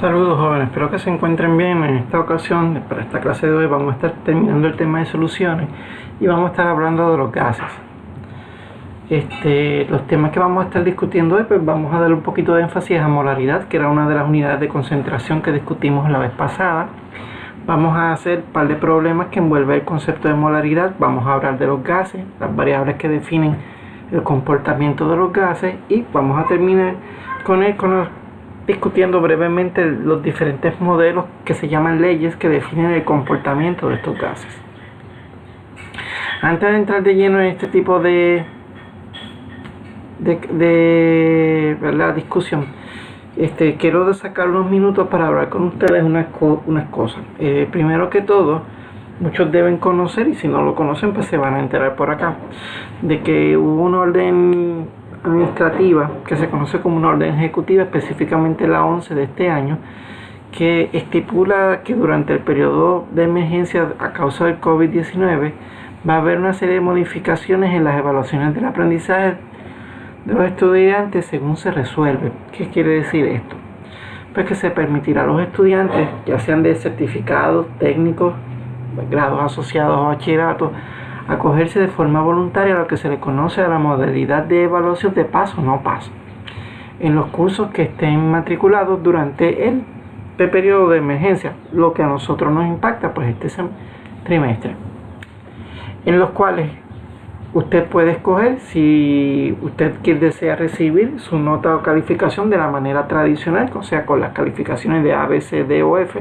Saludos jóvenes, espero que se encuentren bien. En esta ocasión, para esta clase de hoy, vamos a estar terminando el tema de soluciones y vamos a estar hablando de los gases. Los temas que vamos a estar discutiendo hoy, pues vamos a dar un poquito de énfasis a molaridad, que era una de las unidades de concentración que discutimos la vez pasada. Vamos a hacer un par de problemas que envuelven el concepto de molaridad. Vamos a hablar de los gases, las variables que definen el comportamiento de los gases, y vamos a terminar discutiendo brevemente los diferentes modelos que se llaman leyes que definen el comportamiento de estos gases. Antes de entrar de lleno en este tipo de discusión, quiero sacar unos minutos para hablar con ustedes unas cosas. Primero que todo, muchos deben conocer, y si no lo conocen, pues se van a enterar por acá, de que hubo una orden administrativa que se conoce como una orden ejecutiva, específicamente la 11 de este año, que estipula que durante el periodo de emergencia a causa del COVID-19 va a haber una serie de modificaciones en las evaluaciones del aprendizaje de los estudiantes según se resuelve. ¿Qué quiere decir esto? Pues que se permitirá a los estudiantes, ya sean de certificados, técnicos, grados asociados o bachillerato, acogerse de forma voluntaria a lo que se le conoce a la modalidad de evaluación de paso o no paso en los cursos que estén matriculados durante el periodo de emergencia, lo que a nosotros nos impacta, pues este trimestre, en los cuales usted puede escoger si usted desea recibir su nota o calificación de la manera tradicional, o sea, con las calificaciones de A, B, C, D o F,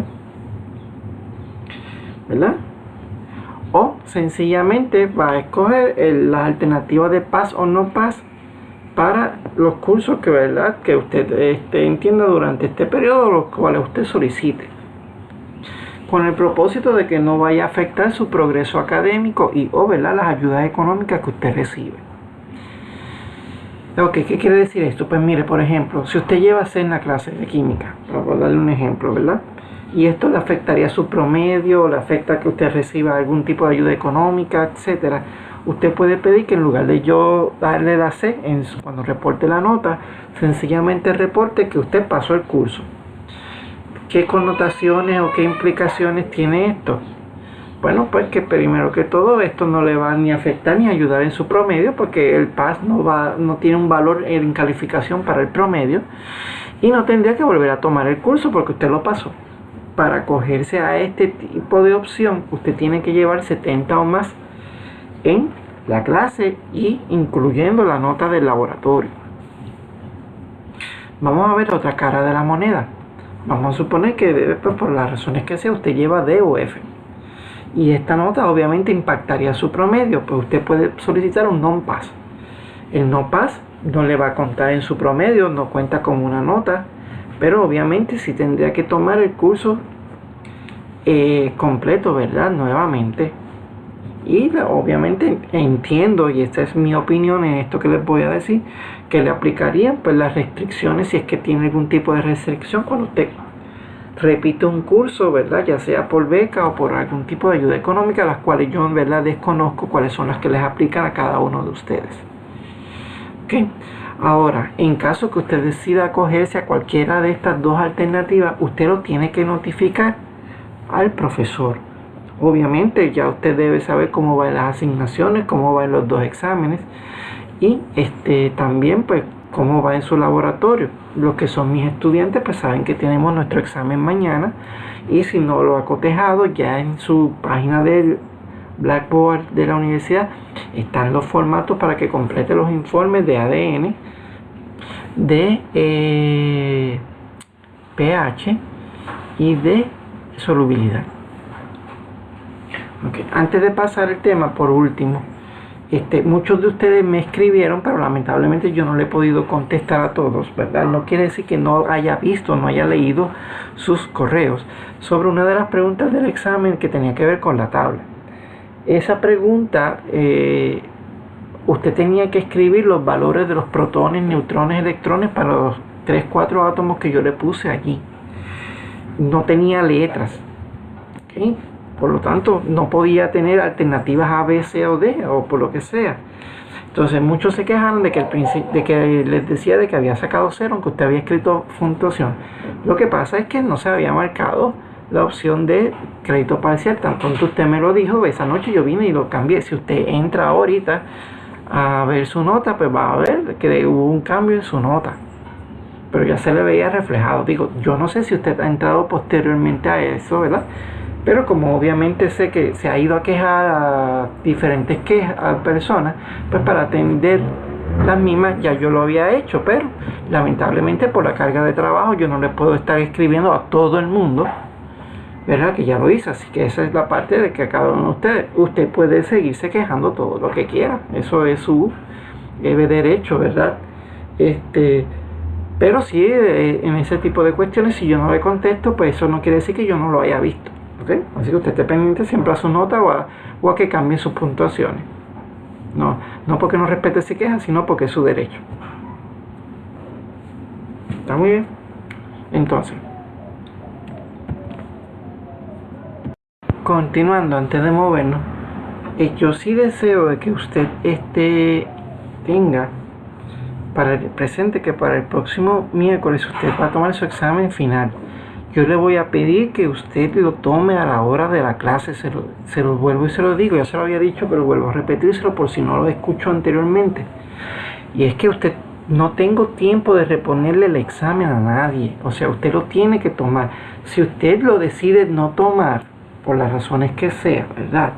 ¿verdad? O sencillamente va a escoger las alternativas de PAS o no PAS para los cursos que usted entienda durante este periodo, los cuales usted solicite, con el propósito de que no vaya a afectar su progreso académico y las ayudas económicas que usted recibe. Ok, ¿qué quiere decir esto? Pues mire, por ejemplo, si usted lleva C en la clase de química, para darle un ejemplo, ¿verdad? Y esto le afectaría su promedio, le afecta que usted reciba algún tipo de ayuda económica, etcétera. Usted puede pedir que en lugar de yo darle la C cuando reporte la nota, sencillamente reporte que usted pasó el curso. ¿Qué connotaciones o qué implicaciones tiene esto? Bueno, pues que primero que todo esto no le va ni a afectar ni a ayudar en su promedio, porque el PAS no tiene un valor en calificación para el promedio, y no tendría que volver a tomar el curso porque usted lo pasó. Para acogerse a este tipo de opción, usted tiene que llevar 70 o más en la clase, y incluyendo la nota del laboratorio. Vamos a ver otra cara de la moneda. Vamos a suponer que por las razones que sea, usted lleva D o F, y esta nota obviamente impactaría su promedio. Pues usted puede solicitar un non-pass. El no-pass no le va a contar en su promedio, no cuenta como una nota, pero obviamente sí tendría que tomar el curso completo, ¿verdad? Nuevamente. Y obviamente entiendo, y esta es mi opinión en esto que les voy a decir, que le aplicarían pues las restricciones, si es que tiene algún tipo de restricción cuando usted repite un curso, ¿verdad? Ya sea por beca o por algún tipo de ayuda económica, las cuales yo en verdad desconozco cuáles son las que les aplican a cada uno de ustedes. ¿Ok? Ahora, en caso que usted decida acogerse a cualquiera de estas dos alternativas, usted lo tiene que notificar al profesor. Obviamente ya usted debe saber cómo van las asignaciones, cómo van los dos exámenes, y también pues cómo va en su laboratorio. Los que son mis estudiantes pues saben que tenemos nuestro examen mañana, y si no lo ha cotejado, ya en su página del Blackboard de la universidad están los formatos para que complete los informes de ADN, de pH y de solubilidad. Okay. Antes de pasar el tema, por último, muchos de ustedes me escribieron, pero lamentablemente yo no le he podido contestar a todos, ¿verdad? No quiere decir que no haya visto, no haya leído sus correos sobre una de las preguntas del examen que tenía que ver con la tabla. Esa pregunta, usted tenía que escribir los valores de los protones, neutrones, electrones para los 3-4 átomos que yo le puse allí. No tenía letras, ¿okay? Por lo tanto, no podía tener alternativas A, B, C o D, o por lo que sea. Entonces muchos se quejaron de que, de que les decía de que había sacado cero aunque usted había escrito puntuación. Lo que pasa es que no se había marcado la opción de crédito parcial. Tan pronto usted me lo dijo, esa noche yo vine y lo cambié. Si usted entra ahorita a ver su nota, pues va a ver que hubo un cambio en su nota, pero ya se le veía reflejado. Digo, yo no sé si usted ha entrado posteriormente a eso, ¿verdad? Pero como obviamente sé que se ha ido a quejar a diferentes personas, pues para atender las mismas ya yo lo había hecho, pero lamentablemente por la carga de trabajo yo no le puedo estar escribiendo a todo el mundo, ¿verdad? Que ya lo hice. Así que esa es la parte de que a cada uno de usted puede seguirse quejando todo lo que quiera, eso es su derecho, ¿verdad? Pero sí, en ese tipo de cuestiones, si yo no le contesto, pues eso no quiere decir que yo no lo haya visto, ¿okay? Así que usted esté pendiente siempre a su nota o a que cambie sus puntuaciones. No porque no respete su queja, sino porque es su derecho. ¿Está muy bien? Entonces, continuando, antes de movernos, yo sí deseo de que usted tenga para el presente que para el próximo miércoles usted va a tomar su examen final. Yo le voy a pedir que usted lo tome a la hora de la clase. Se lo vuelvo y se lo digo, ya se lo había dicho, pero vuelvo a repetírselo por si no lo escuchó anteriormente. Y es que usted, no tengo tiempo de reponerle el examen a nadie. O sea, usted lo tiene que tomar. Si usted lo decide no tomar, por las razones que sea, ¿verdad?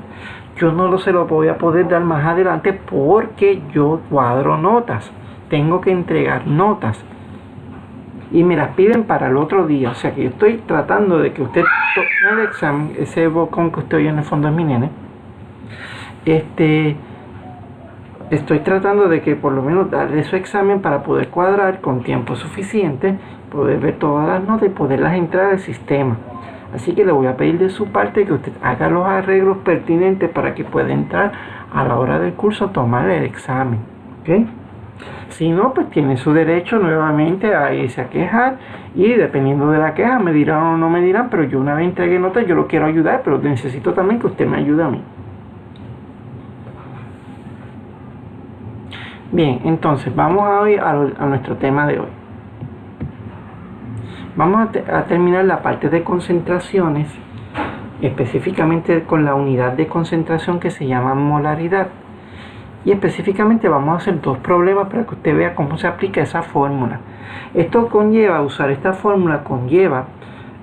Yo no se lo voy a poder dar más adelante porque yo cuadro notas. Tengo que entregar notas y me las piden para el otro día. O sea que yo estoy tratando de que usted tome el examen, ese bocón que usted oye en el fondo es mi nene. Estoy tratando de que por lo menos darle su examen para poder cuadrar con tiempo suficiente, poder ver todas las notas y poderlas entrar al sistema. Así que le voy a pedir de su parte que usted haga los arreglos pertinentes para que pueda entrar a la hora del curso a tomar el examen, ¿ok? Si no, pues tiene su derecho nuevamente a irse a quejar y dependiendo de la queja me dirán o no me dirán, pero yo una vez entregué nota, yo lo quiero ayudar, pero necesito también que usted me ayude a mí. Bien, entonces vamos a nuestro tema de hoy. Vamos a terminar la parte de concentraciones, específicamente con la unidad de concentración que se llama molaridad. Y específicamente vamos a hacer dos problemas para que usted vea cómo se aplica esa fórmula. Esto conlleva, usar esta fórmula conlleva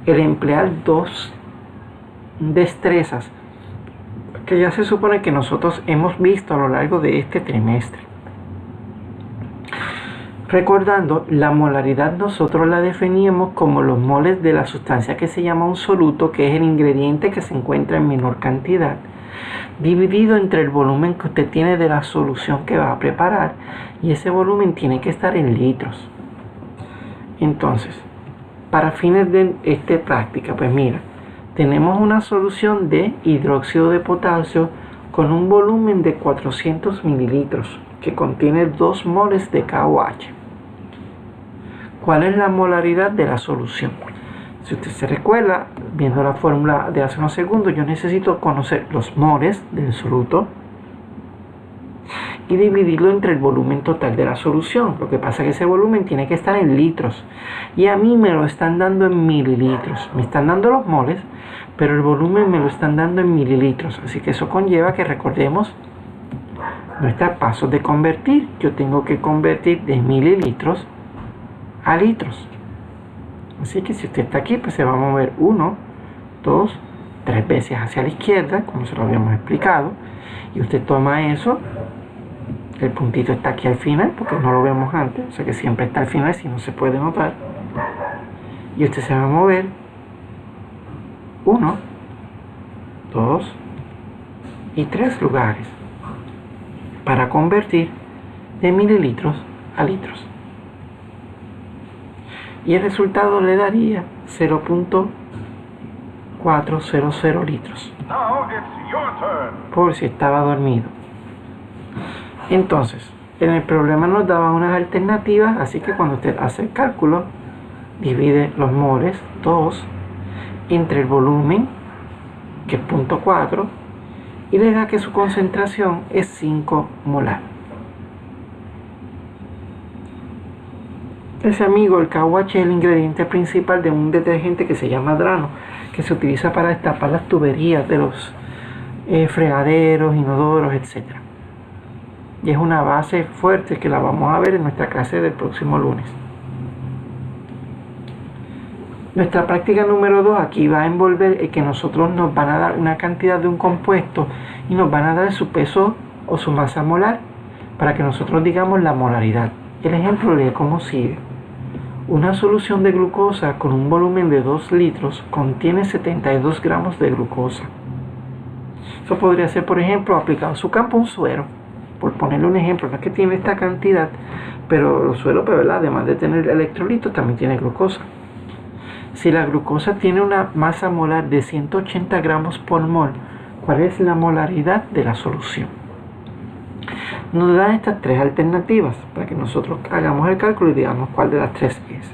el emplear dos destrezas que ya se supone que nosotros hemos visto a lo largo de este trimestre. Recordando, la molaridad nosotros la definíamos como los moles de la sustancia que se llama un soluto, que es el ingrediente que se encuentra en menor cantidad, dividido entre el volumen que usted tiene de la solución que va a preparar, y ese volumen tiene que estar en litros. Entonces, para fines de esta práctica, pues mira, tenemos una solución de hidróxido de potasio con un volumen de 400 mililitros que contiene 2 moles de KOH. ¿Cuál es la molaridad de la solución? Si usted se recuerda, viendo la fórmula de hace unos segundos, yo necesito conocer los moles del soluto y dividirlo entre el volumen total de la solución. Lo que pasa es que ese volumen tiene que estar en litros y a mí me lo están dando en mililitros. Me están dando los moles, pero el volumen me lo están dando en mililitros. Así que eso conlleva que recordemos nuestros pasos de convertir. Yo tengo que convertir de mililitros a litros. Así que si usted está aquí, pues se va a mover 1, 2, 3 veces hacia la izquierda, como se lo habíamos explicado. Y usted toma eso, el puntito está aquí al final, porque no lo vemos antes, o sea que siempre está al final, si no se puede notar. Y usted se va a mover 1, 2 y 3 lugares para convertir de mililitros a litros. Y el resultado le daría 0.400 litros. Por si estaba dormido. Entonces, en el problema nos daba unas alternativas, así que cuando usted hace el cálculo, divide los moles 2 entre el volumen, que es 0.4, y le da que su concentración es 5 molar. Fíjese amigo, el KWH es el ingrediente principal de un detergente que se llama Drano, que se utiliza para destapar las tuberías de los fregaderos, inodoros, etc. Y es una base fuerte que la vamos a ver en nuestra clase del próximo lunes. Nuestra práctica número 2 aquí va a envolver el que nosotros nos van a dar una cantidad de un compuesto y nos van a dar su peso o su masa molar para que nosotros digamos la molaridad. El ejemplo lee como sigue. Una solución de glucosa con un volumen de 2 litros contiene 72 gramos de glucosa. Eso podría ser, por ejemplo, aplicado a su campo un suero. Por ponerle un ejemplo, no es que tiene esta cantidad, pero los sueros, pues, ¿verdad? Además de tener electrolitos, también tiene glucosa. Si la glucosa tiene una masa molar de 180 gramos por mol, ¿cuál es la molaridad de la solución? Nos dan estas tres alternativas para que nosotros hagamos el cálculo y digamos cuál de las tres es.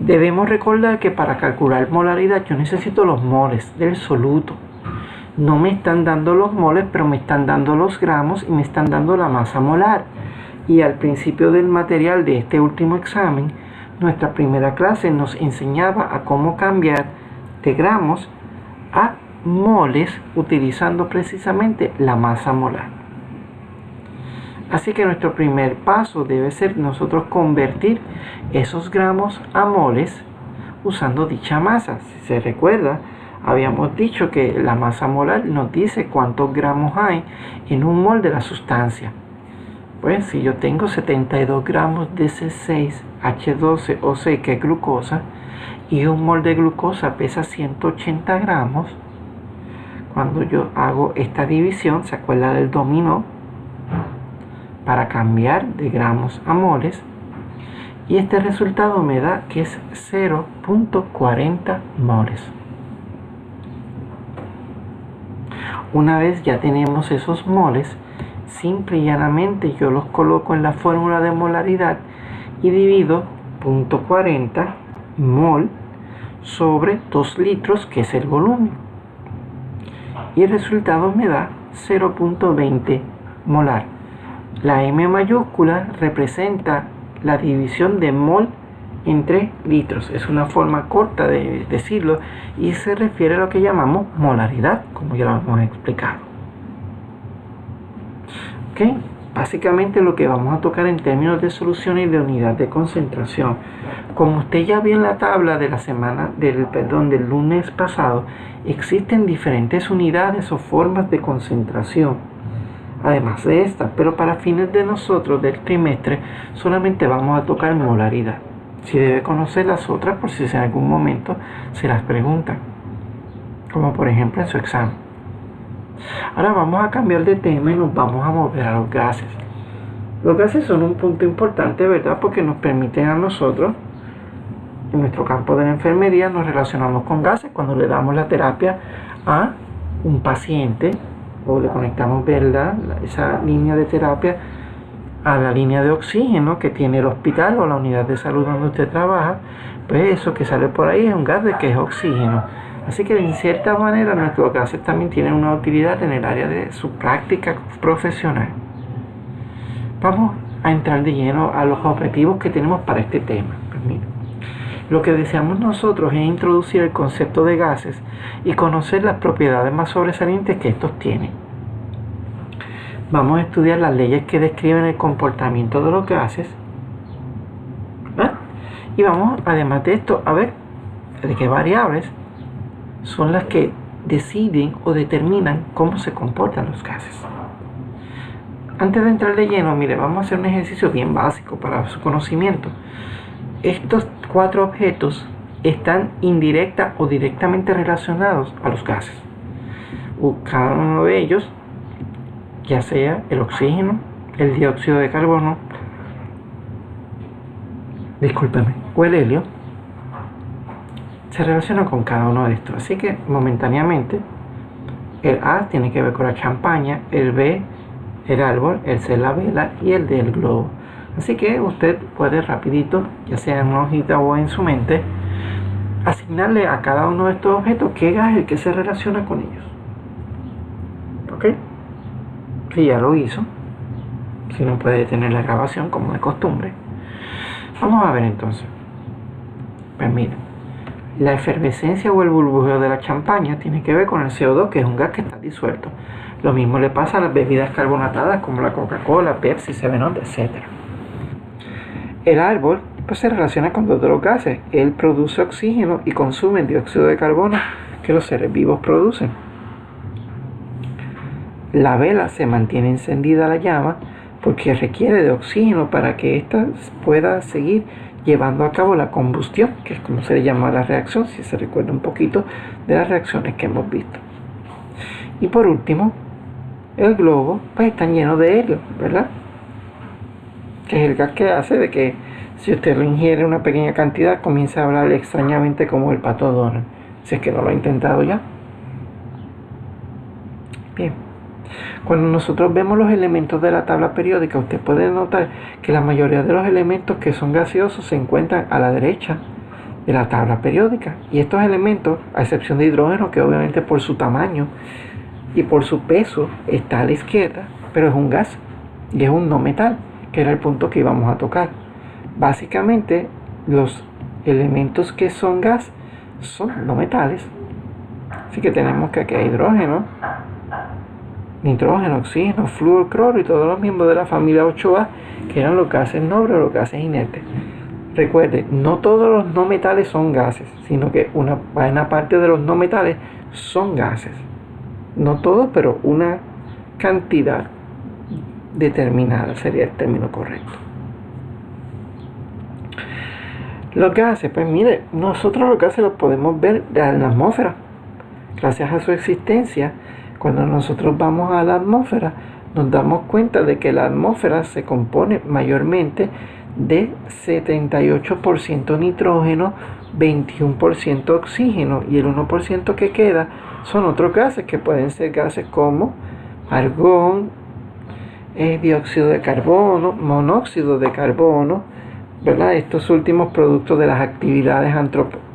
Debemos recordar que para calcular molaridad yo necesito los moles del soluto. No me están dando los moles, pero me están dando los gramos y me están dando la masa molar. Y al principio del material de este último examen, nuestra primera clase nos enseñaba a cómo cambiar de gramos a moles utilizando precisamente la masa molar. Así que nuestro primer paso debe ser nosotros convertir esos gramos a moles usando dicha masa. Si se recuerda, habíamos dicho que la masa molar nos dice cuántos gramos hay en un mol de la sustancia. Pues si yo tengo 72 gramos de C6H12O6, que es glucosa, y un mol de glucosa pesa 180 gramos, cuando yo hago esta división, ¿se acuerda del dominó? Para cambiar de gramos a moles, y este resultado me da que es 0.40 moles. Una vez ya tenemos esos moles, simple y llanamente yo los coloco en la fórmula de molaridad y divido 0.40 mol sobre 2 litros, que es el volumen, y el resultado me da 0.20 molar. La M mayúscula representa la división de mol entre litros. Es una forma corta de decirlo y se refiere a lo que llamamos molaridad, como ya lo hemos explicado. ¿Ok? Básicamente lo que vamos a tocar en términos de solución y de unidad de concentración. Como usted ya vio en la tabla de la semana, del lunes pasado, existen diferentes unidades o formas de concentración además de esta, pero para fines de nosotros del trimestre solamente vamos a tocar molaridad. Si debe conocer las otras por si en algún momento se las preguntan, como por ejemplo en su examen. Ahora vamos a cambiar de tema y nos vamos a mover a los gases. Los gases son un punto importante, ¿verdad? Porque nos permiten a nosotros, en nuestro campo de la enfermería, nos relacionamos con gases cuando le damos la terapia a un paciente o le conectamos, ¿verdad?, esa línea de terapia a la línea de oxígeno que tiene el hospital o la unidad de salud donde usted trabaja. Pues eso que sale por ahí es un gas de que es oxígeno. Así que en cierta manera nuestros gases también tienen una utilidad en el área de su práctica profesional. Vamos a entrar de lleno a los objetivos que tenemos para este tema. Pues mira, lo que deseamos nosotros es introducir el concepto de gases y conocer las propiedades más sobresalientes que estos tienen. Vamos a estudiar las leyes que describen el comportamiento de los gases, ¿verdad? Y vamos, además de esto, a ver de qué variables son las que deciden o determinan cómo se comportan los gases. Antes de entrar de lleno, mire, vamos a hacer un ejercicio bien básico para su conocimiento. Estos 4 objetos están indirecta o directamente relacionados a los gases. Cada uno de ellos, ya sea el oxígeno, el dióxido de carbono, o el helio, se relaciona con cada uno de estos. Así que momentáneamente el A tiene que ver con la champaña, el B el árbol, el C la vela y el D el globo. Así que usted puede rapidito, ya sea en una hojita o en su mente, asignarle a cada uno de estos objetos qué gas es el que se relaciona con ellos. ¿Ok? Si ya lo hizo, si no puede detener la grabación como de costumbre. Vamos a ver entonces. Pues mira, la efervescencia o el burbujeo de la champaña tiene que ver con el CO2, que es un gas que está disuelto. Lo mismo le pasa a las bebidas carbonatadas como la Coca-Cola, Pepsi, 7-Up, etc. El árbol pues, se relaciona con todos los gases. Él produce oxígeno y consume el dióxido de carbono que los seres vivos producen. La vela se mantiene encendida la llama porque requiere de oxígeno para que ésta pueda seguir llevando a cabo la combustión, que es como se le llama la reacción, si se recuerda un poquito de las reacciones que hemos visto. Y por último, el globo pues está lleno de helio, ¿verdad? Que es el gas que hace de que si usted lo ingiere una pequeña cantidad comience a hablar extrañamente como el pato Donald, si es que no lo ha intentado ya. Bien, cuando nosotros vemos los elementos de la tabla periódica, usted puede notar que la mayoría de los elementos que son gaseosos se encuentran a la derecha de la tabla periódica, y estos elementos, a excepción de hidrógeno, que obviamente por su tamaño y por su peso está a la izquierda, pero es un gas y es un no metal, que era el punto que íbamos a tocar. Básicamente los elementos que son gas son no metales, así que tenemos que aquí hay hidrógeno, nitrógeno, oxígeno, flúor, cloro y todos los miembros de la familia 8A, que eran los gases nobles o los gases inertes. Recuerde, no todos los no metales son gases, sino que una buena parte de los no metales son gases. No todos, pero una cantidad determinada sería el término correcto. Los gases, pues mire, nosotros los gases los podemos ver en la atmósfera. Gracias a su existencia, cuando nosotros vamos a la atmósfera, nos damos cuenta de que la atmósfera se compone mayormente de 78% nitrógeno, 21% oxígeno, y el 1% que queda son otros gases que pueden ser gases como argón, dióxido de carbono, monóxido de carbono, ¿verdad? Estos últimos productos de las actividades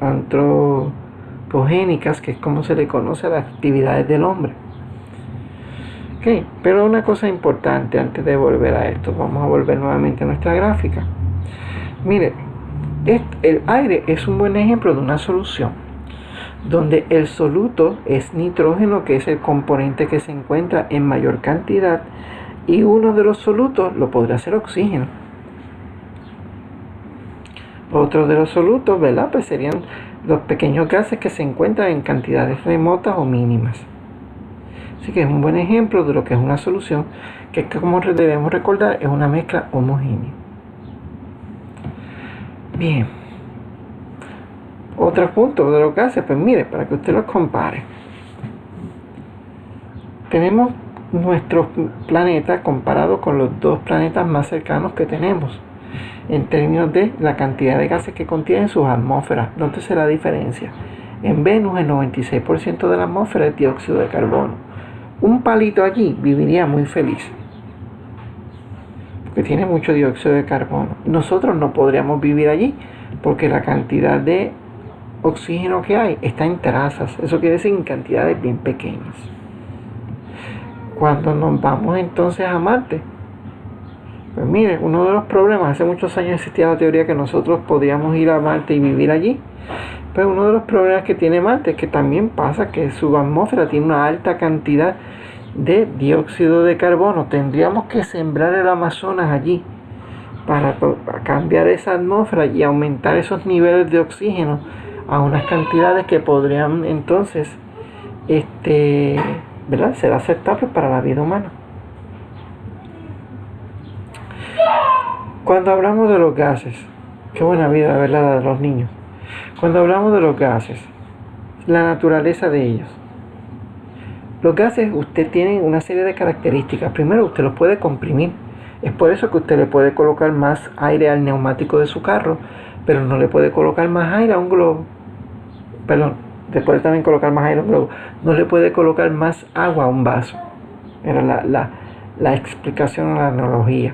antropogénicas, que es como se le conoce a las actividades del hombre. Okay, pero una cosa importante antes de volver a esto, vamos a volver nuevamente a nuestra gráfica. Mire, el aire es un buen ejemplo de una solución donde el soluto es nitrógeno, que es el componente que se encuentra en mayor cantidad, y uno de los solutos lo podría ser oxígeno. Otro de los solutos, ¿verdad? Pues serían los pequeños gases que se encuentran en cantidades remotas o mínimas. Así que es un buen ejemplo de lo que es una solución, que como debemos recordar es una mezcla homogénea. Bien. Otro punto de los gases, pues mire, para que usted los compare. Tenemos nuestro planeta comparado con los dos planetas más cercanos que tenemos, en términos de la cantidad de gases que contienen sus atmósferas. Nótese la diferencia. En Venus el 96% de la atmósfera es dióxido de carbono. Un palito allí viviría muy feliz, porque tiene mucho dióxido de carbono. Nosotros no podríamos vivir allí, porque la cantidad de oxígeno que hay está en trazas. Eso quiere decir en cantidades bien pequeñas. Cuando nos vamos entonces a Marte, pues mire, uno de los problemas, hace muchos años existía la teoría que nosotros podíamos ir a Marte y vivir allí. Pues uno de los problemas que tiene Marte es que también pasa que su atmósfera tiene una alta cantidad de dióxido de carbono. Tendríamos que sembrar el Amazonas allí para cambiar esa atmósfera y aumentar esos niveles de oxígeno a unas cantidades que podrían entonces ¿verdad?, ser aceptables para la vida humana. Cuando hablamos de los gases, qué buena vida, ¿verdad?, la de los niños. Cuando hablamos de los gases, la naturaleza de ellos. Los gases, usted tiene una serie de características. Primero, usted los puede comprimir. Es por eso que usted le puede colocar más aire al neumático de su carro, pero no le puede colocar más aire a un globo. Perdón, le puede también colocar más aire a un globo. No le puede colocar más agua a un vaso. Era la explicación a la analogía.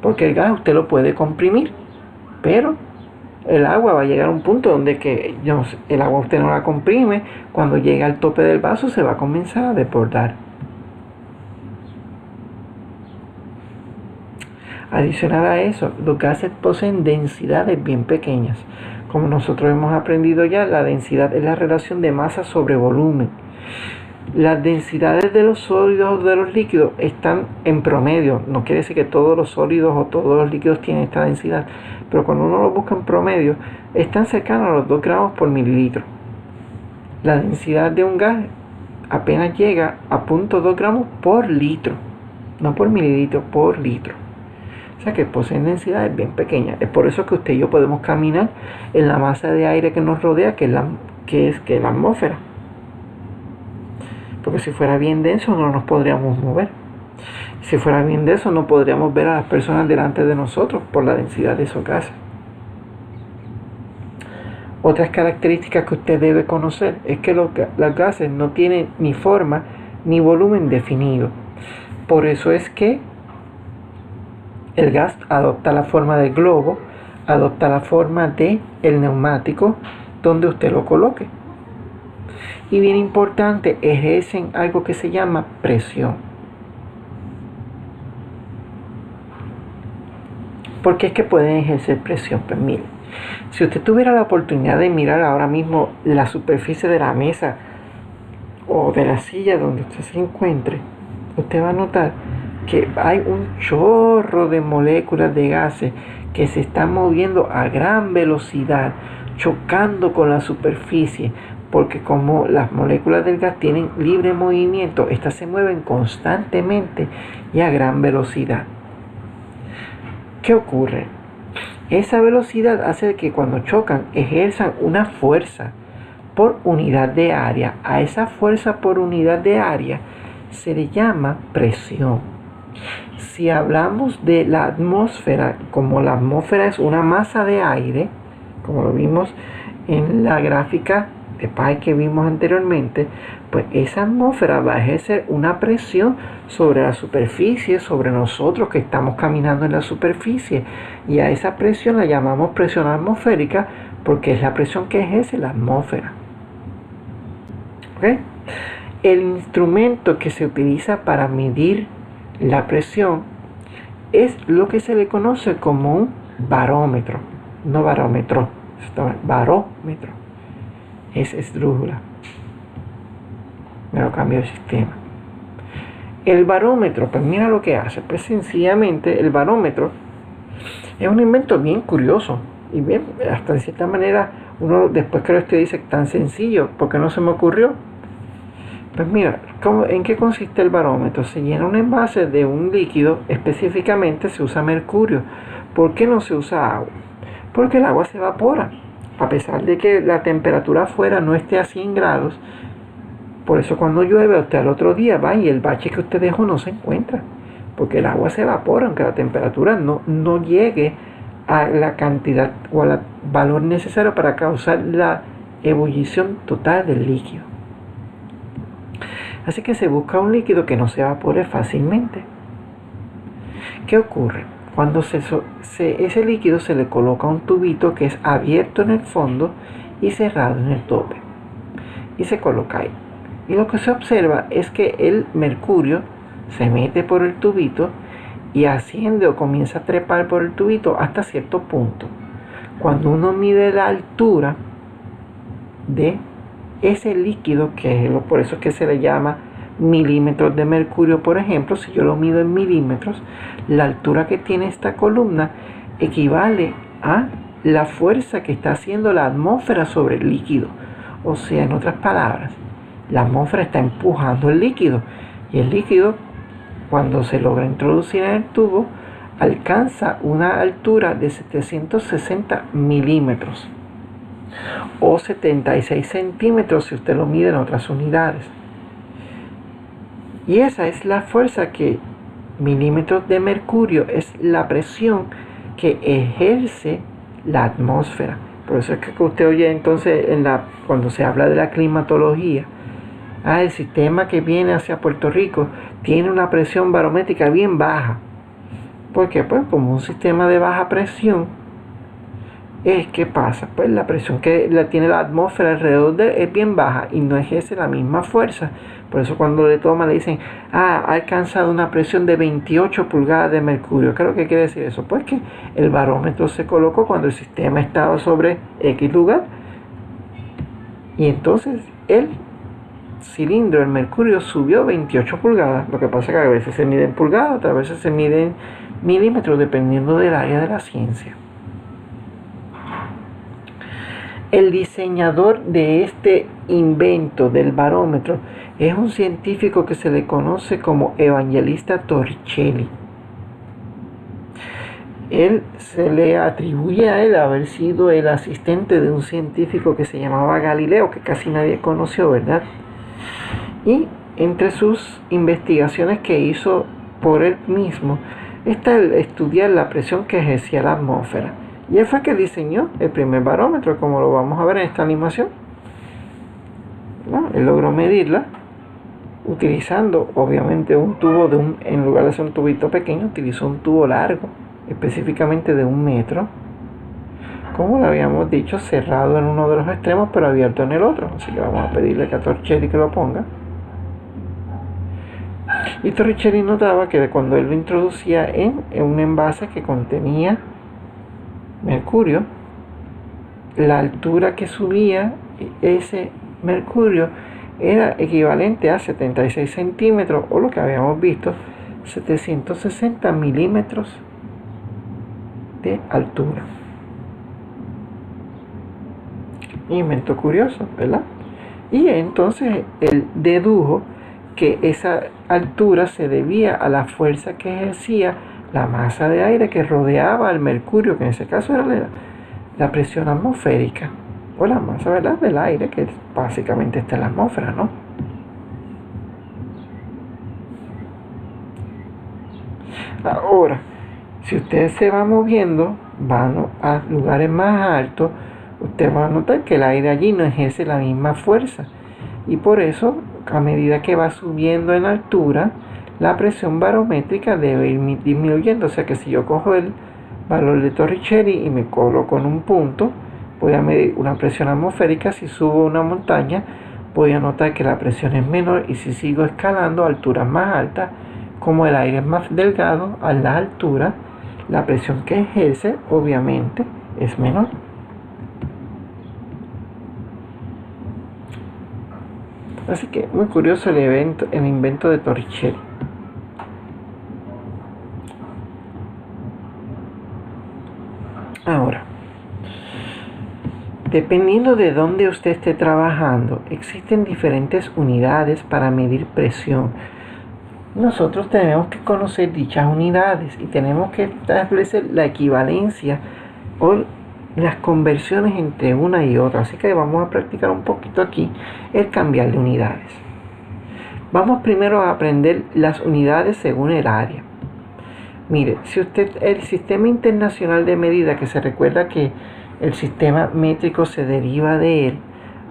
Porque el gas usted lo puede comprimir, pero el agua va a llegar a un punto donde el agua usted no la comprime. Cuando llega al tope del vaso se va a comenzar a desbordar. Adicional a eso, los gases poseen densidades bien pequeñas. Como nosotros hemos aprendido ya, la densidad es la relación de masa sobre volumen. Las densidades de los sólidos o de los líquidos están en promedio. No quiere decir que todos los sólidos o todos los líquidos tienen esta densidad, pero cuando uno lo busca en promedio, están cercanos a los 2 gramos por mililitro. La densidad de un gas apenas llega a 0.2 gramos por litro, no por mililitro, por litro. O sea que poseen densidades bien pequeñas. Es por eso que usted y yo podemos caminar en la masa de aire que nos rodea, que es la atmósfera. Porque si fuera bien denso no nos podríamos mover. Si fuera bien denso no podríamos ver a las personas delante de nosotros por la densidad de esos gases. Otras características que usted debe conocer es que los gases no tienen ni forma ni volumen definido. Por eso es que el gas adopta la forma del globo, adopta la forma del neumático donde usted lo coloque. Y bien importante, ejercen algo que se llama presión. ¿Por qué es que pueden ejercer presión? Pues mire, si usted tuviera la oportunidad de mirar ahora mismo la superficie de la mesa o de la silla donde usted se encuentre, usted va a notar que hay un chorro de moléculas de gases que se están moviendo a gran velocidad, chocando con la superficie, porque como las moléculas del gas tienen libre movimiento, estas se mueven constantemente y a gran velocidad. ¿Qué ocurre? Esa velocidad hace que cuando chocan ejerzan una fuerza por unidad de área. A esa fuerza por unidad de área se le llama presión. Si hablamos de la atmósfera, como la atmósfera es una masa de aire, como lo vimos en la gráfica de Pi que vimos anteriormente, pues esa atmósfera va a ejercer una presión sobre la superficie, sobre nosotros que estamos caminando en la superficie, y a esa presión la llamamos presión atmosférica porque es la presión que ejerce la atmósfera. ¿Okay? El instrumento que se utiliza para medir la presión es lo que se le conoce como un barómetro, no barómetro, barómetro, es esdrújula. Me lo cambio el sistema. El barómetro, pues mira lo que hace. Pues sencillamente el barómetro es un invento bien curioso y bien, hasta de cierta manera, uno después que lo estudia dice tan sencillo, porque no se me ocurrió. Pues mira, ¿en qué consiste el barómetro? Se llena un envase de un líquido, específicamente se usa mercurio. ¿Por qué no se usa agua? Porque el agua se evapora. A pesar de que la temperatura afuera no esté a 100 grados, por eso cuando llueve usted al otro día va y el bache que usted dejó no se encuentra. Porque el agua se evapora, aunque la temperatura no llegue a la cantidad o al valor necesario para causar la ebullición total del líquido. Así que se busca un líquido que no se evapore fácilmente. ¿Qué ocurre? Cuando ese líquido se le coloca un tubito que es abierto en el fondo y cerrado en el tope. Y se coloca ahí. Y lo que se observa es que el mercurio se mete por el tubito y asciende o comienza a trepar por el tubito hasta cierto punto. Cuando uno mide la altura de ese líquido, por eso es que se le llama milímetros de mercurio, por ejemplo, si yo lo mido en milímetros, la altura que tiene esta columna equivale a la fuerza que está haciendo la atmósfera sobre el líquido. O sea, en otras palabras, la atmósfera está empujando el líquido y el líquido, cuando se logra introducir en el tubo, alcanza una altura de 760 milímetros o 76 centímetros si usted lo mide en otras unidades. Y esa es la fuerza que milímetros de mercurio es la presión que ejerce la atmósfera. Por eso es que usted oye entonces cuando se habla de la climatología, el sistema que viene hacia Puerto Rico tiene una presión barométrica bien baja. ¿Por qué? Pues como un sistema de baja presión, ¿Qué pasa? Pues la presión que tiene la atmósfera alrededor de él es bien baja y no ejerce la misma fuerza. Por eso cuando le toman le dicen, ha alcanzado una presión de 28 pulgadas de mercurio. ¿Qué es lo que quiere decir eso? Pues que el barómetro se colocó cuando el sistema estaba sobre X lugar. Y entonces el cilindro, el mercurio, subió 28 pulgadas. Lo que pasa es que a veces se mide en pulgadas, otras veces se mide en milímetros, dependiendo del área de la ciencia. El diseñador de este invento del barómetro es un científico que se le conoce como Evangelista Torricelli. Se le atribuye a él haber sido el asistente de un científico que se llamaba Galileo, que casi nadie conoció, ¿verdad? Y entre sus investigaciones que hizo por él mismo está el estudiar la presión que ejercía la atmósfera. Y él fue el que diseñó el primer barómetro, como lo vamos a ver en esta animación. ¿No? Él logró medirla utilizando, obviamente, un tubo en lugar de hacer un tubito pequeño, utilizó un tubo largo, específicamente de 1 metro. Como lo habíamos dicho, cerrado en uno de los extremos, pero abierto en el otro. Así que vamos a pedirle a Torricelli que lo ponga. Y Torricelli notaba que cuando él lo introducía en un envase que contenía mercurio, la altura que subía ese mercurio era equivalente a 76 centímetros, o lo que habíamos visto, 760 milímetros de altura. Invento curioso, ¿verdad? Y entonces él dedujo que esa altura se debía a la fuerza que ejercía la masa de aire que rodeaba al mercurio, que en ese caso era la presión atmosférica, o la masa, ¿verdad?, del aire, que básicamente está en la atmósfera, ¿no? Ahora, si usted se va moviendo, van a lugares más altos, usted va a notar que el aire allí no ejerce la misma fuerza, y por eso, a medida que va subiendo en altura, la presión barométrica debe ir disminuyendo. O sea que si yo cojo el valor de Torricelli y me coloco en un punto, voy a medir una presión atmosférica. Si subo una montaña, voy a notar que la presión es menor, y si sigo escalando a alturas más altas, como el aire es más delgado, a la altura, la presión que ejerce obviamente es menor. Así que muy curioso el invento de Torricelli. Ahora, dependiendo de dónde usted esté trabajando, existen diferentes unidades para medir presión. Nosotros tenemos que conocer dichas unidades y tenemos que establecer la equivalencia o las conversiones entre una y otra. Así que vamos a practicar un poquito aquí el cambiar de unidades. Vamos primero a aprender las unidades según el área. Mire, si el sistema internacional de medida, que se recuerda que el sistema métrico se deriva de él,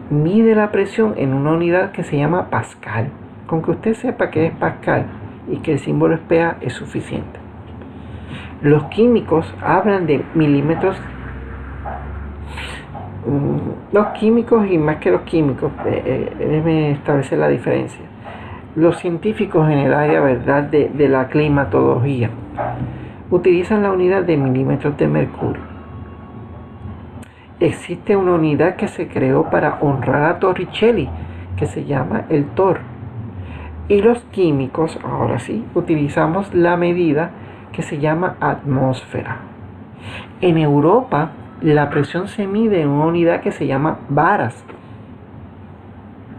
mide la presión en una unidad que se llama Pascal. Con que usted sepa qué es Pascal y que el símbolo es PA es suficiente. Los químicos hablan de milímetros. Los químicos, y más que los químicos, déjeme establecer la diferencia. Los científicos en el área, ¿verdad?, de la climatología utilizan la unidad de milímetros de mercurio. Existe una unidad que se creó para honrar a Torricelli, que se llama el torr. Y los químicos, ahora sí, utilizamos la medida que se llama atmósfera. En Europa, la presión se mide en una unidad que se llama baras.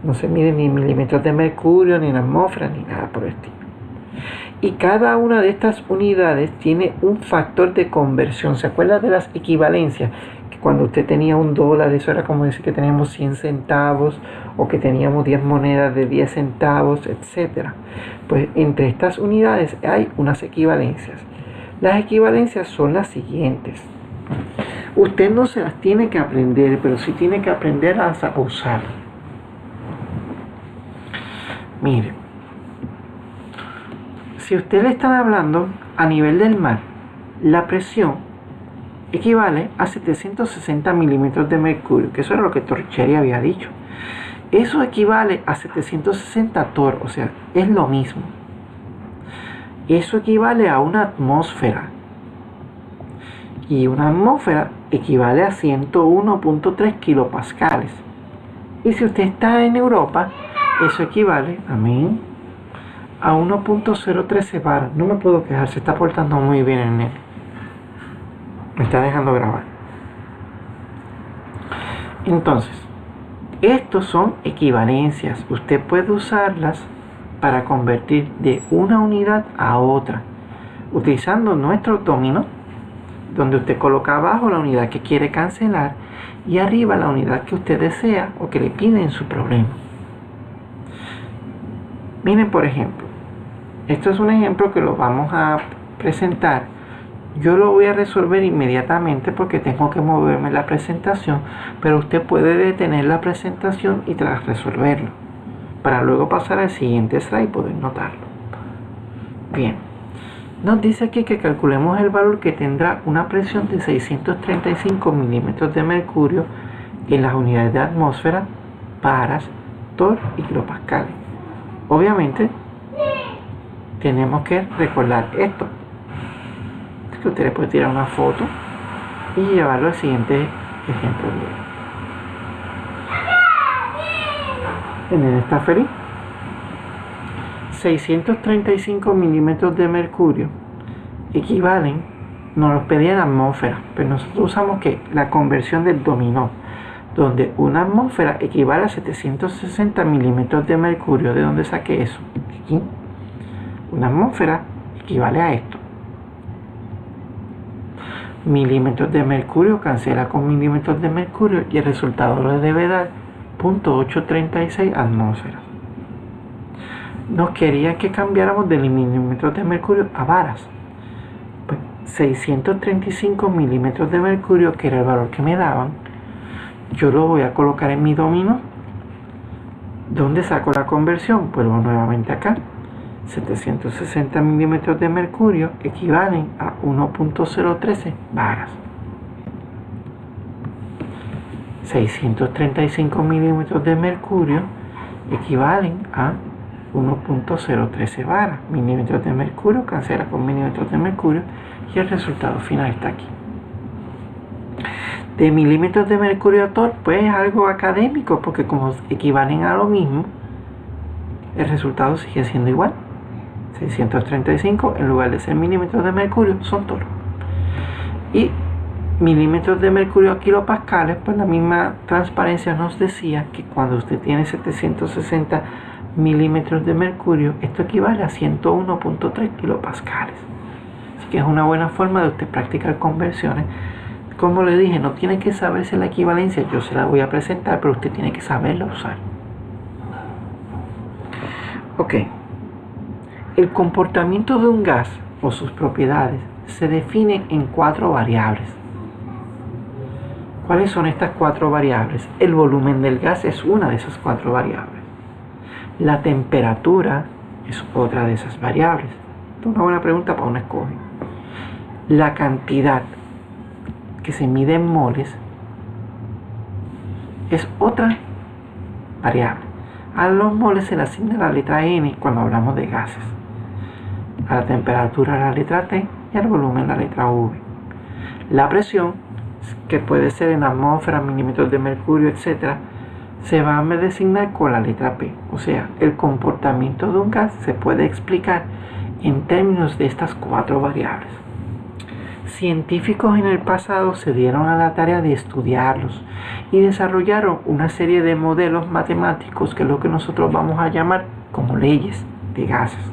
No se mide ni en milímetros de mercurio, ni en atmósfera, ni nada por el estilo. Y cada una de estas unidades tiene un factor de conversión. ¿Se acuerda de las equivalencias? Que cuando usted tenía $1, eso era como decir que teníamos 100 centavos, o que teníamos 10 monedas de 10 centavos, etc. Pues entre estas unidades hay unas equivalencias. Las equivalencias son las siguientes. Usted no se las tiene que aprender, pero sí tiene que aprender a usar. Mire, si usted le está hablando a nivel del mar, la presión equivale a 760 milímetros de mercurio, que eso era lo que Torricelli había dicho. Eso equivale a 760 torr, o sea, es lo mismo. Eso equivale a una atmósfera. Y una atmósfera equivale a 101.3 kilopascales. Y si usted está en Europa, eso equivale a 1.013 bar. No me puedo quejar, se está portando muy bien en él. Me está dejando grabar. Entonces, estos son equivalencias. Usted puede usarlas para convertir de una unidad a otra, utilizando nuestro dominó, donde usted coloca abajo la unidad que quiere cancelar y arriba la unidad que usted desea o que le pide en su problema. Miren, por ejemplo, esto es un ejemplo que lo vamos a presentar. Yo lo voy a resolver inmediatamente porque tengo que moverme la presentación, pero usted puede detener la presentación y tras resolverlo, para luego pasar al siguiente slide y poder notarlo. Bien, nos dice aquí que calculemos el valor que tendrá una presión de 635 milímetros de mercurio en las unidades de atmósfera, baras, torr y kilopascales. Obviamente, tenemos que recordar esto. Que usted le puede tirar una foto y llevarlo al siguiente ejemplo. El nene está feliz. 635 milímetros de mercurio equivalen, nos los pedían atmósfera, pero nosotros usamos que la conversión del dominó, donde una atmósfera equivale a 760 milímetros de mercurio. ¿De dónde saqué eso? Aquí. Una atmósfera equivale a esto. Milímetros de mercurio cancela con milímetros de mercurio y el resultado le debe dar 0.836 atmósferas. Nos querían que cambiáramos de milímetros de mercurio a varas. Pues 635 milímetros de mercurio, que era el valor que me daban, yo lo voy a colocar en mi dominó. ¿Dónde saco la conversión? Vuelvo nuevamente acá. 760 milímetros de mercurio equivalen a 1.013 varas. 635 milímetros de mercurio equivalen a 1.013 varas. Milímetros de mercurio cancela con milímetros de mercurio y el resultado final está aquí. De milímetros de mercurio a torr, pues es algo académico, porque como equivalen a lo mismo, el resultado sigue siendo igual. 635 en lugar de ser milímetros de mercurio son torr. Y milímetros de mercurio a kilopascales, pues la misma transparencia nos decía que cuando usted tiene 760 milímetros de mercurio, esto equivale a 101.3 kilopascales. Así que es una buena forma de usted practicar conversiones. Como le dije, no tiene que saberse la equivalencia, yo se la voy a presentar, pero usted tiene que saberla usar. Ok. El comportamiento de un gas o sus propiedades se definen en 4 variables. ¿Cuáles son estas 4 variables? El volumen del gas es una de esas 4 variables. La temperatura es otra de esas variables. Esta es una buena pregunta para uno escoger. La cantidad, que se mide en moles, es otra variable. A los moles se le asigna la letra N cuando hablamos de gases. A la temperatura la letra T y al volumen la letra V. La presión, que puede ser en atmósfera, milímetros de mercurio, etc., se va a designar con la letra P. O sea, el comportamiento de un gas se puede explicar en términos de estas 4 variables. Científicos en el pasado se dieron a la tarea de estudiarlos y desarrollaron una serie de modelos matemáticos, que es lo que nosotros vamos a llamar como leyes de gases.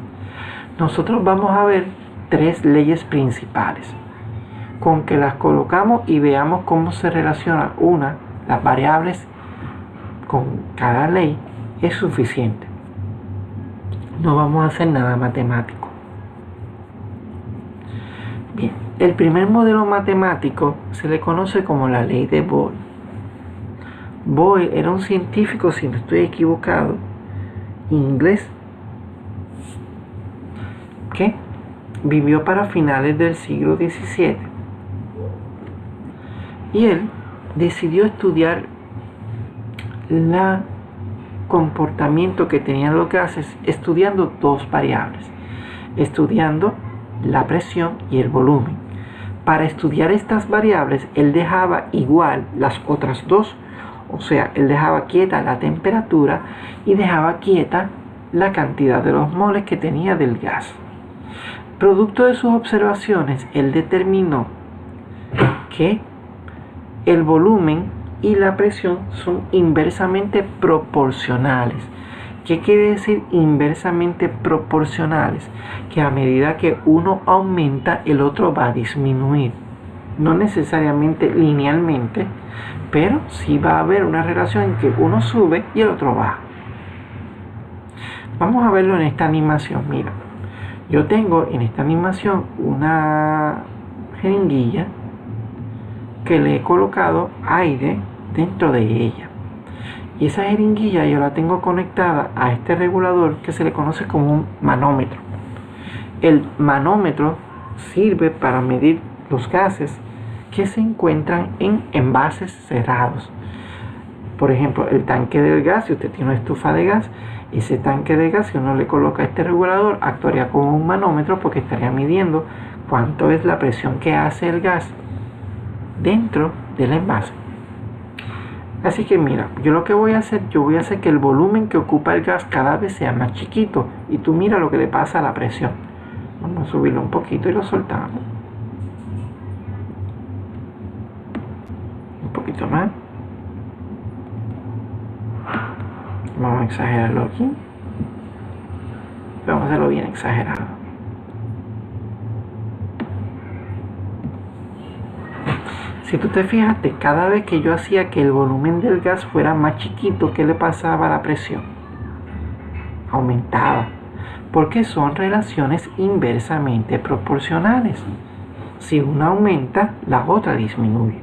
Nosotros vamos a ver 3 leyes principales. Con que las colocamos y veamos cómo se relaciona las variables con cada ley es suficiente. No vamos a hacer nada matemático. Bien, el primer modelo matemático se le conoce como la ley de Boyle. Boyle era un científico, si no estoy equivocado, inglés, que vivió para finales del siglo XVII. Y él decidió estudiar el comportamiento que tenían los gases estudiando dos variables, estudiando la presión y el volumen. Para estudiar estas variables, él dejaba igual las otras dos, o sea, él dejaba quieta la temperatura y dejaba quieta la cantidad de los moles que tenía del gas. Producto de sus observaciones, él determinó que el volumen y la presión son inversamente proporcionales. ¿Qué quiere decir inversamente proporcionales? Que a medida que uno aumenta, el otro va a disminuir. No necesariamente linealmente, pero sí va a haber una relación en que uno sube y el otro baja. Vamos a verlo en esta animación. Mira, yo tengo en esta animación una jeringuilla que le he colocado aire dentro de ella. Y esa jeringuilla yo la tengo conectada a este regulador que se le conoce como un manómetro. El manómetro sirve para medir los gases que se encuentran en envases cerrados. Por ejemplo, el tanque del gas, si usted tiene una estufa de gas, ese tanque de gas, si uno le coloca este regulador, actuaría como un manómetro porque estaría midiendo cuánto es la presión que hace el gas dentro del envase. Así que mira, yo lo que voy a hacer, yo voy a hacer que el volumen que ocupa el gas cada vez sea más chiquito. Y tú mira lo que le pasa a la presión. Vamos a subirlo un poquito y lo soltamos. Un poquito más. Vamos a exagerarlo aquí. Vamos a hacerlo bien exagerado. Si tú te fijas, de cada vez que yo hacía que el volumen del gas fuera más chiquito, ¿qué le pasaba a la presión? Aumentaba. Porque son relaciones inversamente proporcionales. Si una aumenta, la otra disminuye.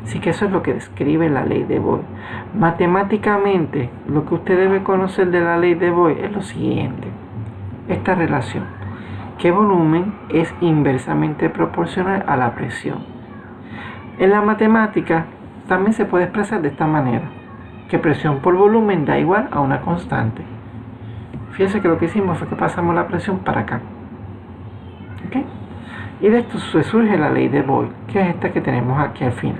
Así que eso es lo que describe la ley de Boyle. Matemáticamente, lo que usted debe conocer de la ley de Boyle es lo siguiente. Esta relación. ¿Qué volumen es inversamente proporcional a la presión? En la matemática también se puede expresar de esta manera, que presión por volumen da igual a una constante. Fíjense que lo que hicimos fue que pasamos la presión para acá. ¿Okay? Y de esto surge la ley de Boyle, que es esta que tenemos aquí al final.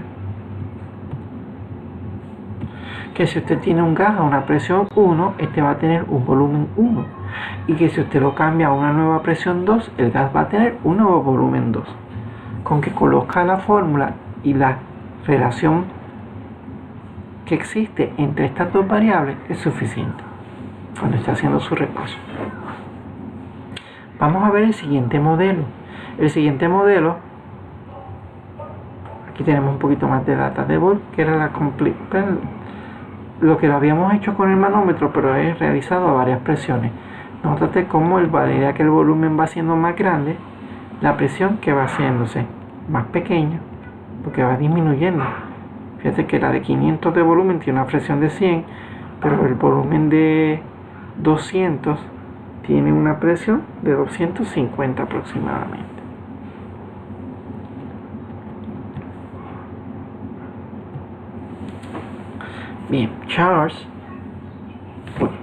Que si usted tiene un gas a una presión 1, este va a tener un volumen 1. Y que si usted lo cambia a una nueva presión 2, el gas va a tener un nuevo volumen 2. Con que coloca la fórmula y la relación que existe entre estas dos variables es suficiente cuando está haciendo su repaso. Vamos a ver el siguiente modelo. El siguiente modelo, aquí tenemos un poquito más de data de Boyle, que era lo que lo habíamos hecho con el manómetro, pero es realizado a varias presiones. Nótate cómo a medida que el volumen va siendo más grande, la presión que va haciéndose más pequeña, porque va disminuyendo. Fíjate que la de 500 de volumen tiene una presión de 100, pero el volumen de 200 tiene una presión de 250 aproximadamente. Bien,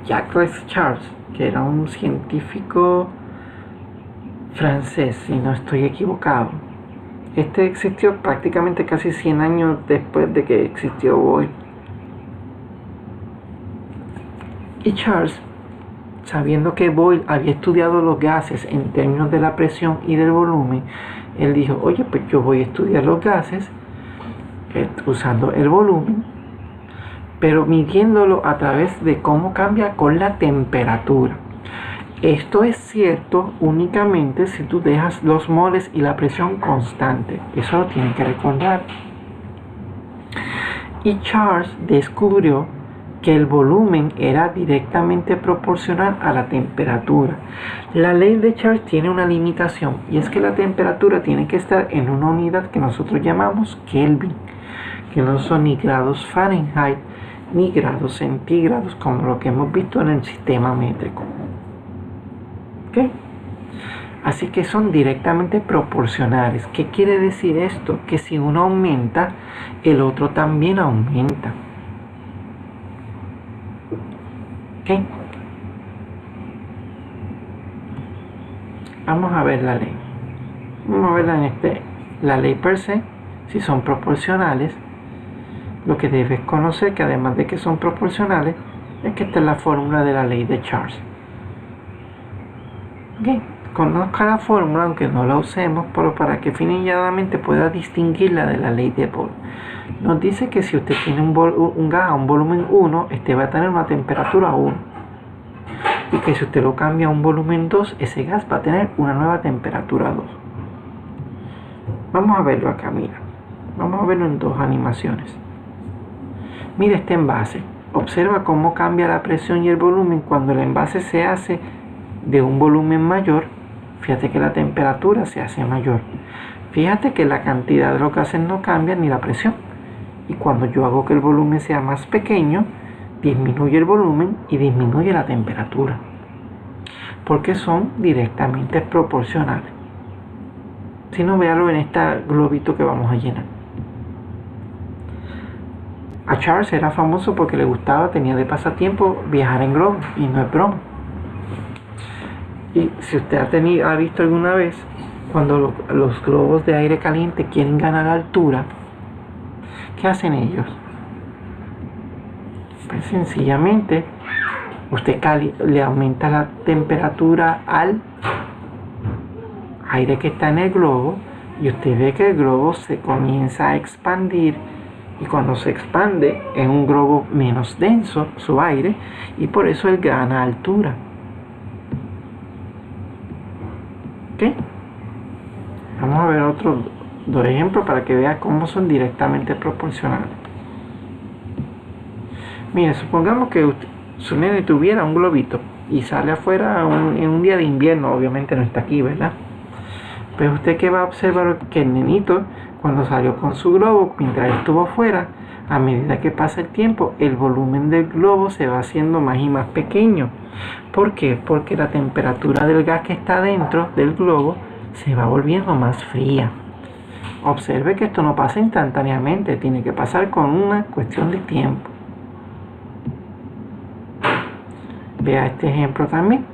Jacques Charles, que era un científico francés, si no estoy equivocado. Este existió prácticamente casi 100 años después de que existió Boyle. Y Charles, sabiendo que Boyle había estudiado los gases en términos de la presión y del volumen, él dijo, oye, pues yo voy a estudiar los gases usando el volumen, pero midiéndolo a través de cómo cambia con la temperatura. Esto es cierto únicamente si tú dejas los moles y la presión constante. Eso lo tienen que recordar. Y Charles descubrió que el volumen era directamente proporcional a la temperatura. La ley de Charles tiene una limitación, y es que la temperatura tiene que estar en una unidad que nosotros llamamos Kelvin, que no son ni grados Fahrenheit ni grados centígrados como lo que hemos visto en el sistema métrico. ¿Okay? Así que son directamente proporcionales. ¿Qué quiere decir esto? Que si uno aumenta, el otro también aumenta. ¿Ok? Vamos a ver la ley. Vamos a verla la ley per se, si son proporcionales. Lo que debes conocer, que además de que son proporcionales, es que esta es la fórmula de la ley de Charles. ¿Ok? Conozca la fórmula, aunque no la usemos, pero para que finalmente pueda distinguirla de la ley de Bohr. Nos dice que si usted tiene un gas a un volumen 1, este va a tener una temperatura 1. Y que si usted lo cambia a un volumen 2, ese gas va a tener una nueva temperatura 2. Vamos a verlo acá, mira. Vamos a verlo en dos animaciones. Mira este envase. Observa cómo cambia la presión y el volumen cuando el envase se hace de un volumen mayor. Fíjate que la temperatura se hace mayor. Fíjate que la cantidad de los gases no cambia ni la presión. Y cuando yo hago que el volumen sea más pequeño, disminuye el volumen y disminuye la temperatura. Porque son directamente proporcionales. Si no, véalo en este globito que vamos a llenar. A Charles era famoso porque le gustaba, tenía de pasatiempo viajar en globo, y no es broma. Y si usted ha visto alguna vez, cuando los globos de aire caliente quieren ganar altura, ¿qué hacen ellos? Pues sencillamente, usted le aumenta la temperatura al aire que está en el globo, y usted ve que el globo se comienza a expandir, y cuando se expande es un globo menos denso, su aire, y por eso él gana altura. ¿Ok? Vamos a ver otros dos ejemplos para que vea cómo son directamente proporcionales. Mire, supongamos que su nene tuviera un globito y sale afuera en un día de invierno, obviamente no está aquí, ¿verdad? Pero usted que va a observar que el nenito, cuando salió con su globo, mientras estuvo afuera, a medida que pasa el tiempo, el volumen del globo se va haciendo más y más pequeño. ¿Por qué? Porque la temperatura del gas que está dentro del globo se va volviendo más fría. Observe que esto no pasa instantáneamente, tiene que pasar con una cuestión de tiempo. Vea este ejemplo también.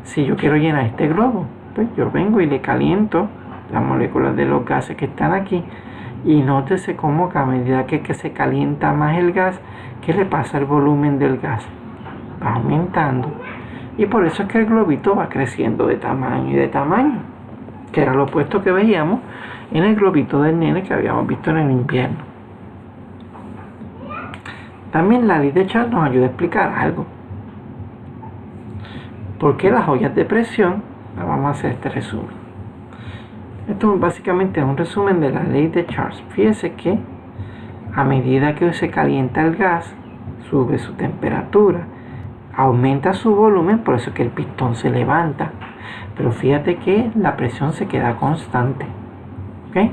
Si yo quiero llenar este globo, pues yo vengo y le caliento las moléculas de los gases que están aquí, y nótese cómo que a medida que se calienta más el gas, ¿qué le pasa al volumen del gas? Va aumentando, y por eso es que el globito va creciendo de tamaño y de tamaño, que era lo opuesto que veíamos en el globito del nene que habíamos visto en el invierno. También la ley de Charles nos ayuda a explicar algo. ¿Por qué las ollas de presión? Vamos a hacer este resumen. Esto básicamente es un resumen de la ley de Charles. Fíjese que a medida que se calienta el gas, sube su temperatura, aumenta su volumen, por eso es que el pistón se levanta. Pero fíjate que la presión se queda constante. ¿Ok?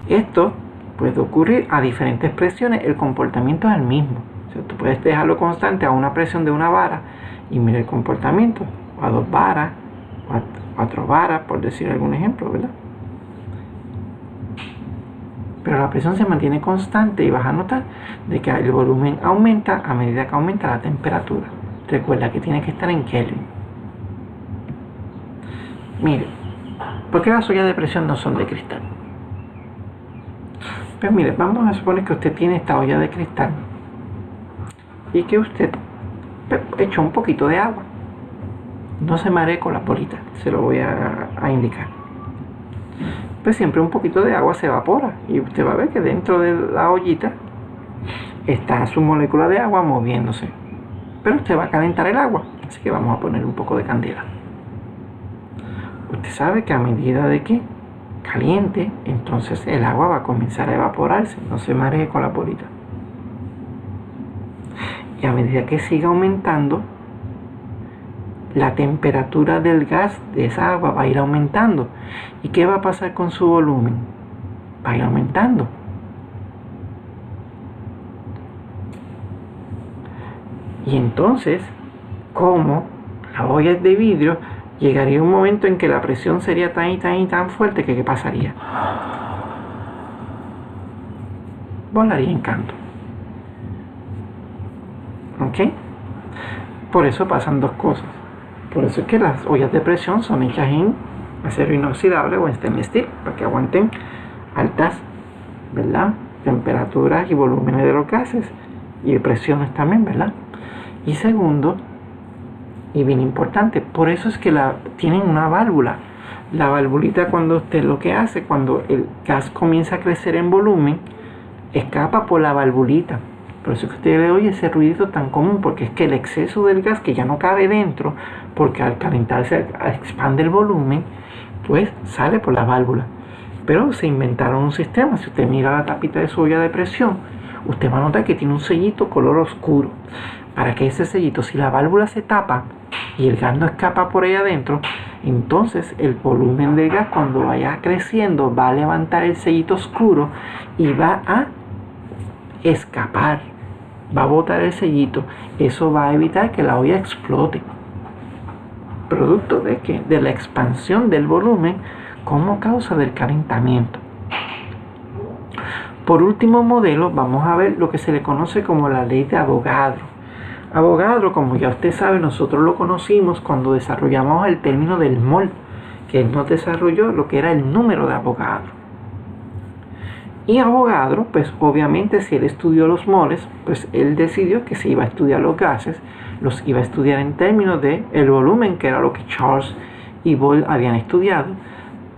Esto puede ocurrir a diferentes presiones, el comportamiento es el mismo. O sea, tú puedes dejarlo constante a una presión de una vara y mira el comportamiento, a 2 varas, 4 varas, por decir algún ejemplo, ¿verdad? Pero la presión se mantiene constante y vas a notar de que el volumen aumenta a medida que aumenta la temperatura. Recuerda que tiene que estar en Kelvin. Mire, ¿por qué las ollas de presión no son de cristal? Pues mire, vamos a suponer que usted tiene esta olla de cristal y que usted echó un poquito de agua. No se maree con la bolita, se lo voy a indicar. Pues siempre un poquito de agua se evapora y usted va a ver que dentro de la ollita está su molécula de agua moviéndose. Pero usted va a calentar el agua, así que vamos a poner un poco de candela. Usted sabe que a medida de que caliente, entonces el agua va a comenzar a evaporarse. No se maree con la bolita. Y a medida que siga aumentando, la temperatura del gas de esa agua va a ir aumentando. ¿Y qué va a pasar con su volumen? Va a ir aumentando. Y entonces, como la olla es de vidrio, llegaría un momento en que la presión sería tan y tan y tan fuerte que ¿qué pasaría? Volaría en canto. ¿Ok? Por eso pasan dos cosas. Por eso es que las ollas de presión son hechas en acero inoxidable o en stainless steel, para que aguanten altas, ¿verdad?, temperaturas y volúmenes de los gases y presiones también, ¿verdad? Y segundo, y bien importante, por eso es que tienen una válvula. La valvulita, cuando usted lo que hace, cuando el gas comienza a crecer en volumen, escapa por la valvulita. Por eso es que usted le oye ese ruidito tan común, porque es que el exceso del gas que ya no cabe dentro, porque al calentarse expande el volumen, pues sale por la válvula. Pero se inventaron un sistema. Si usted mira la tapita de su olla de presión, usted va a notar que tiene un sellito color oscuro. Para que ese sellito, si la válvula se tapa y el gas no escapa por ahí adentro, entonces el volumen del gas, cuando vaya creciendo, va a levantar el sellito oscuro y va a escapar, va a botar el sellito. Eso va a evitar que la olla explote, producto de ¿qué? De la expansión del volumen como causa del calentamiento. Por último modelo, vamos a ver lo que se le conoce como la ley de Avogadro. Avogadro, como ya usted sabe, nosotros lo conocimos cuando desarrollamos el término del mol, que él nos desarrolló lo que era el número de Avogadro. Y Avogadro, pues obviamente si él estudió los moles, pues él decidió que se iba a estudiar los gases, los iba a estudiar en términos de el volumen, que era lo que Charles y Boyle habían estudiado,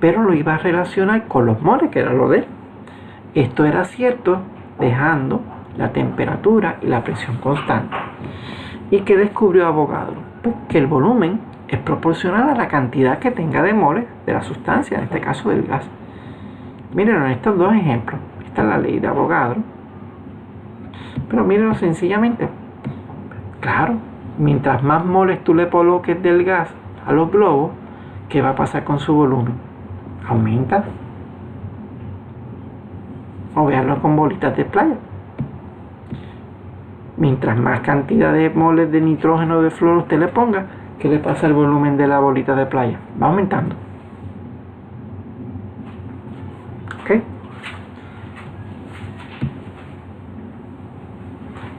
pero lo iba a relacionar con los moles, que era lo de él. Esto era cierto dejando la temperatura y la presión constante. ¿Y qué descubrió Avogadro? Pues que el volumen es proporcional a la cantidad que tenga de moles de la sustancia, en este caso del gas. Miren en estos dos ejemplos. Esta es la ley de Avogadro. Pero mírenlo sencillamente. Claro, mientras más moles tú le coloques del gas a los globos, ¿qué va a pasar con su volumen? Aumenta. O veanlo con bolitas de playa. Mientras más cantidad de moles de nitrógeno de flúor usted le ponga, ¿qué le pasa al volumen de la bolita de playa? Va aumentando. ¿Ok?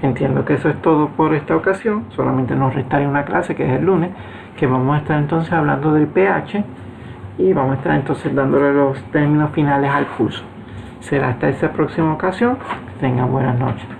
Entiendo que eso es todo por esta ocasión. Solamente nos restaría una clase que es el lunes, que vamos a estar entonces hablando del pH y vamos a estar entonces dándole los términos finales al curso. Será hasta esa próxima ocasión. Tengan buenas noches.